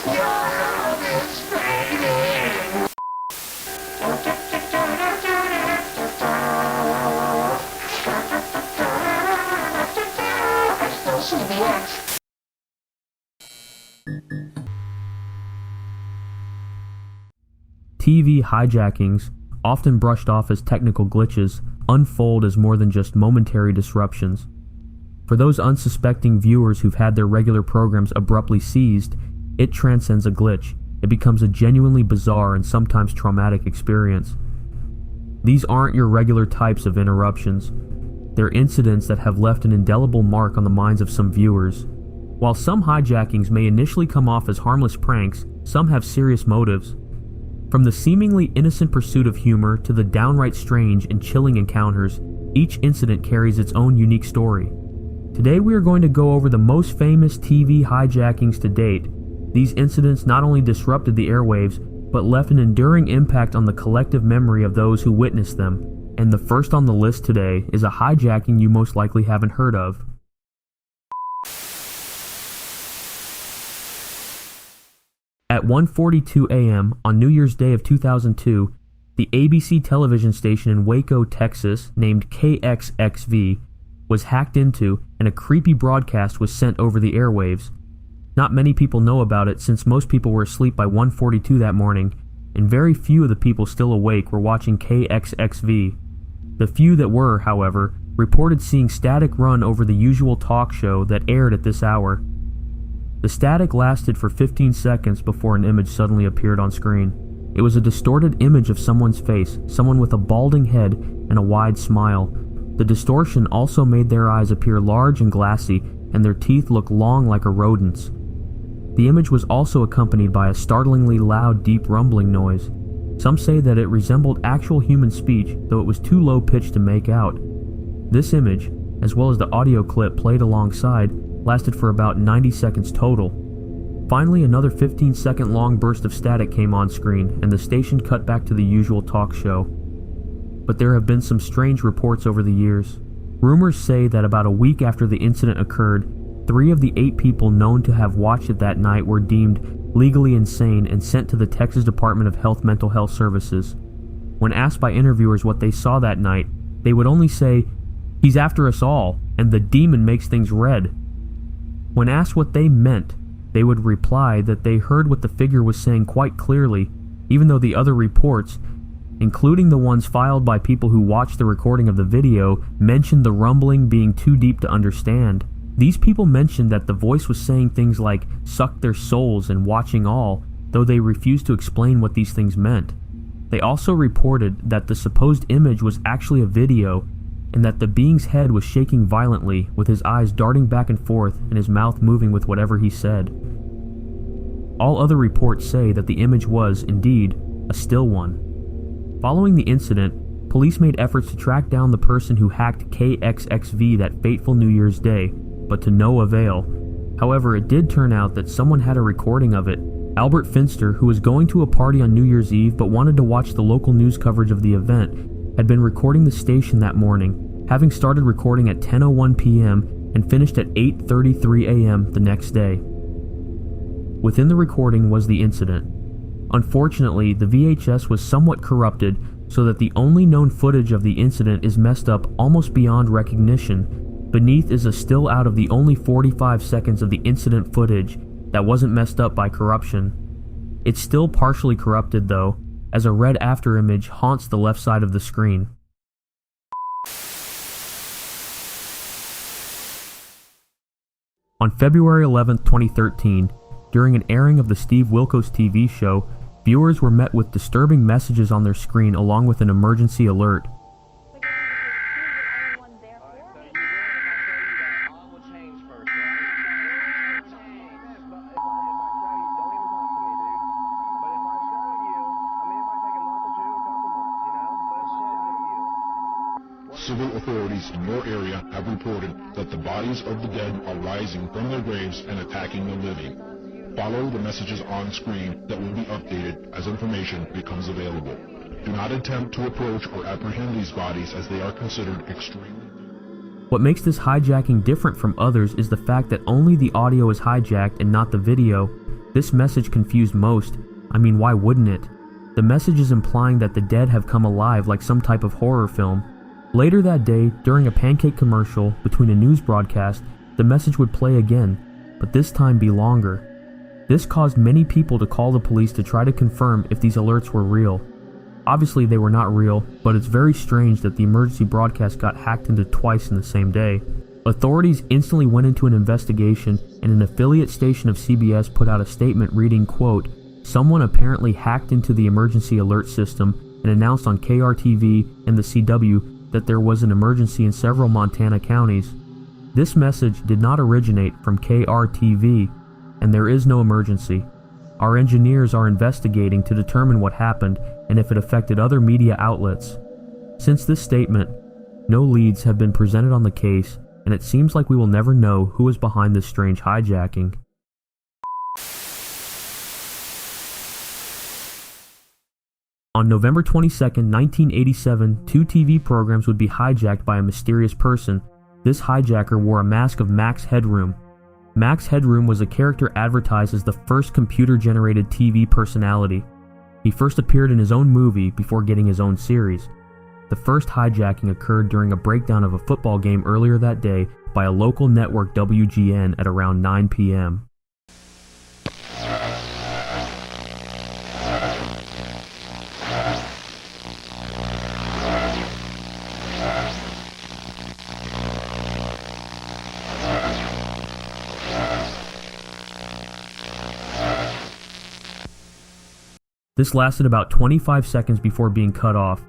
TV hijackings, often brushed off as technical glitches, unfold as more than just momentary disruptions. For those unsuspecting viewers who've had their regular programs abruptly seized, it transcends a glitch. It becomes a genuinely bizarre and sometimes traumatic experience. These aren't your regular types of interruptions. They're incidents that have left an indelible mark on the minds of some viewers. While some hijackings may initially come off as harmless pranks, some have serious motives. From the seemingly innocent pursuit of humor to the downright strange and chilling encounters, each incident carries its own unique story. Today we are going to go over the most famous TV hijackings to date. These incidents not only disrupted the airwaves, but left an enduring impact on the collective memory of those who witnessed them. And the first on the list today is a hijacking you most likely haven't heard of. At 1:42 a.m. on New Year's Day of 2002, the ABC television station in Waco, Texas, named KXXV, was hacked into and a creepy broadcast was sent over the airwaves. Not many people know about it since most people were asleep by 1:42 that morning, and very few of the people still awake were watching KXXV. The few that were, however, reported seeing static run over the usual talk show that aired at this hour. The static lasted for 15 seconds before an image suddenly appeared on screen. It was a distorted image of someone's face, someone with a balding head and a wide smile. The distortion also made their eyes appear large and glassy, and their teeth look long like a rodent's. The image was also accompanied by a startlingly loud, deep rumbling noise. Some say that it resembled actual human speech, though it was too low-pitched to make out. This image, as well as the audio clip played alongside, lasted for about 90 seconds total. Finally, another 15-second long burst of static came on screen, and the station cut back to the usual talk show. But there have been some strange reports over the years. Rumors say that about a week after the incident occurred, 3 of the 8 people known to have watched it that night were deemed legally insane and sent to the Texas Department of Health Mental Health Services. When asked by interviewers what they saw that night, they would only say, "He's after us all, and the demon makes things red." When asked what they meant, they would reply that they heard what the figure was saying quite clearly, even though the other reports, including the ones filed by people who watched the recording of the video, mentioned the rumbling being too deep to understand. These people mentioned that the voice was saying things like "suck their souls" and "watching all," though they refused to explain what these things meant. They also reported that the supposed image was actually a video, and that the being's head was shaking violently, with his eyes darting back and forth and his mouth moving with whatever he said. All other reports say that the image was, indeed, a still one. Following the incident, police made efforts to track down the person who hacked KXXV that fateful New Year's Day, but to no avail. However, it did turn out that someone had a recording of it. Albert Finster, who was going to a party on New Year's Eve but wanted to watch the local news coverage of the event, had been recording the station that morning, having started recording at 10:01 p.m. and finished at 8:33 a.m. the next day. Within the recording was the incident. Unfortunately, the VHS was somewhat corrupted, so that the only known footage of the incident is messed up almost beyond recognition. Beneath is a still out of the only 45 seconds of the incident footage that wasn't messed up by corruption. It's still partially corrupted though, as a red after image haunts the left side of the screen. On February 11, 2013, during an airing of the Steve Wilkos TV show, viewers were met with disturbing messages on their screen along with an emergency alert. Civil authorities in your area have reported that the bodies of the dead are rising from their graves and attacking the living. Follow the messages on screen that will be updated as information becomes available. Do not attempt to approach or apprehend these bodies as they are considered extremely... What makes this hijacking different from others is the fact that only the audio is hijacked and not the video. This message confused most. I mean, why wouldn't it? The message is implying that the dead have come alive like some type of horror film. Later that day, during a pancake commercial between a news broadcast, the message would play again, but this time be longer. This caused many people to call the police to try to confirm if these alerts were real. Obviously they were not real, but it's very strange that the emergency broadcast got hacked into twice in the same day. Authorities instantly went into an investigation, and an affiliate station of CBS put out a statement reading, quote, "Someone apparently hacked into the emergency alert system and announced on KRTV and the CW that there was an emergency in several Montana counties. This message did not originate from KRTV, and there is no emergency. Our engineers are investigating to determine what happened and if it affected other media outlets." Since this statement, no leads have been presented on the case, and it seems like we will never know who is behind this strange hijacking. On November 22, 1987, 2 TV programs would be hijacked by a mysterious person. This hijacker wore a mask of Max Headroom. Max Headroom was a character advertised as the first computer-generated TV personality. He first appeared in his own movie before getting his own series. The first hijacking occurred during a breakdown of a football game earlier that day by a local network WGN at around 9 p.m. This lasted about 25 seconds before being cut off.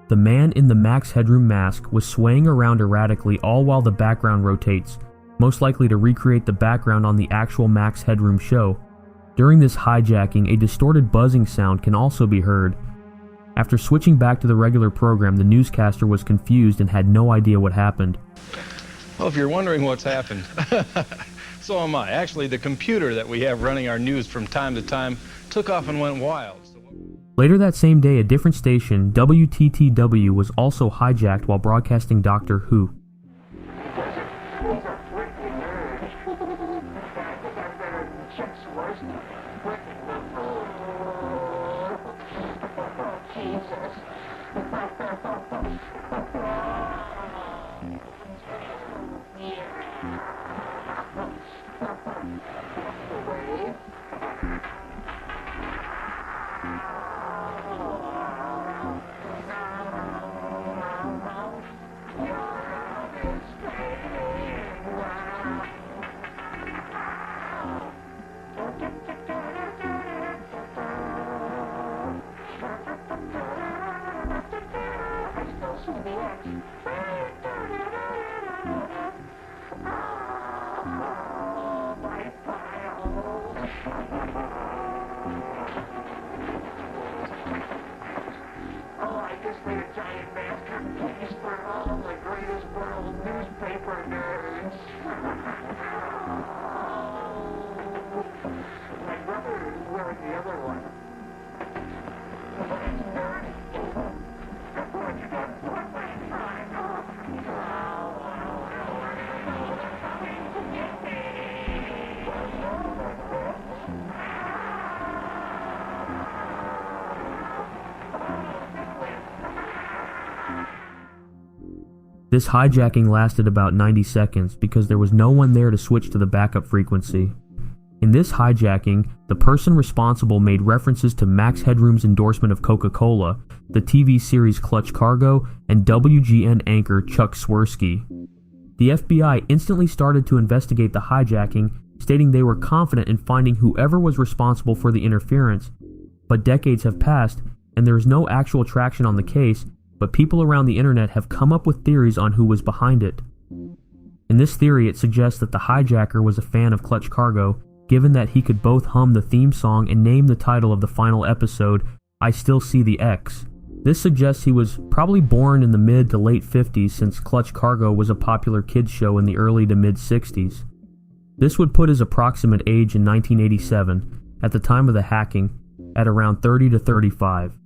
The man in the Max Headroom mask was swaying around erratically all while the background rotates, most likely to recreate the background on the actual Max Headroom show. During this hijacking, a distorted buzzing sound can also be heard. After switching back to the regular program, the newscaster was confused and had no idea what happened. Well, if you're wondering what's happened, so am I. Actually, the computer that we have running our news from time to time took off and went wild. Later that same day, a different station, WTTW, was also hijacked while broadcasting Doctor Who. This hijacking lasted about 90 seconds because there was no one there to switch to the backup frequency. In this hijacking, the person responsible made references to Max Headroom's endorsement of Coca-Cola, the TV series Clutch Cargo, and WGN anchor Chuck Swirsky. The FBI instantly started to investigate the hijacking, stating they were confident in finding whoever was responsible for the interference. But decades have passed, and there is no actual traction on the case, but people around the internet have come up with theories on who was behind it. In this theory, it suggests that the hijacker was a fan of Clutch Cargo, given that he could both hum the theme song and name the title of the final episode, I Still See the X. This suggests he was probably born in the mid to late 50s, since Clutch Cargo was a popular kids show in the early to mid 60s. This would put his approximate age in 1987, at the time of the hacking, at around 30 to 35.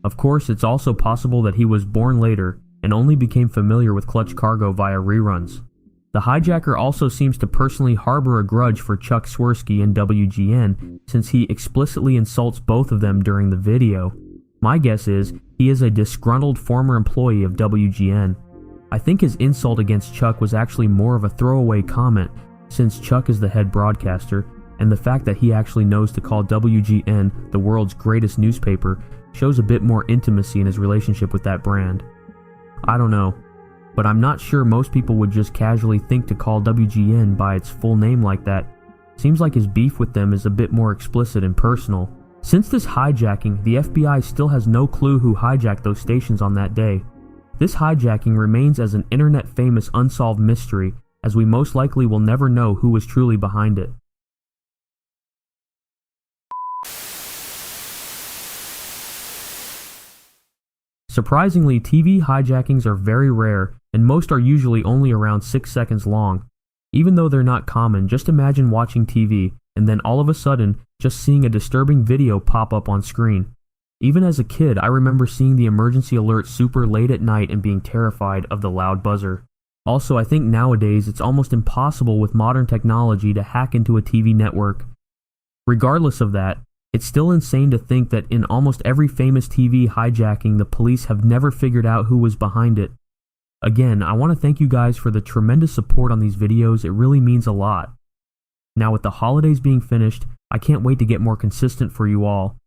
Of course, it's also possible that he was born later and only became familiar with Clutch Cargo via reruns. The hijacker also seems to personally harbor a grudge for Chuck Swirsky and WGN, since he explicitly insults both of them during the video. My guess is he is a disgruntled former employee of WGN. I think his insult against Chuck was actually more of a throwaway comment, since Chuck is the head broadcaster, and the fact that he actually knows to call WGN the world's greatest newspaper shows a bit more intimacy in his relationship with that brand. I don't know, but I'm not sure most people would just casually think to call WGN by its full name like that. Seems like his beef with them is a bit more explicit and personal. Since this hijacking, the FBI still has no clue who hijacked those stations on that day. This hijacking remains as an internet-famous unsolved mystery, as we most likely will never know who was truly behind it. Surprisingly, TV hijackings are very rare, and most are usually only around 6 seconds long. Even though they're not common, just imagine watching TV, and then all of a sudden, just seeing a disturbing video pop up on screen. Even as a kid, I remember seeing the emergency alert super late at night and being terrified of the loud buzzer. Also, I think nowadays it's almost impossible with modern technology to hack into a TV network. Regardless of that, it's still insane to think that in almost every famous TV hijacking, the police have never figured out who was behind it. Again, I want to thank you guys for the tremendous support on these videos. It really means a lot. Now, with the holidays being finished, I can't wait to get more consistent for you all.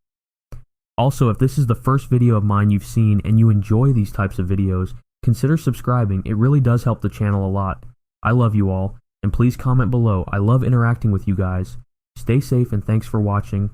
Also, if this is the first video of mine you've seen and you enjoy these types of videos, consider subscribing. It really does help the channel a lot. I love you all, and please comment below. I love interacting with you guys. Stay safe and thanks for watching.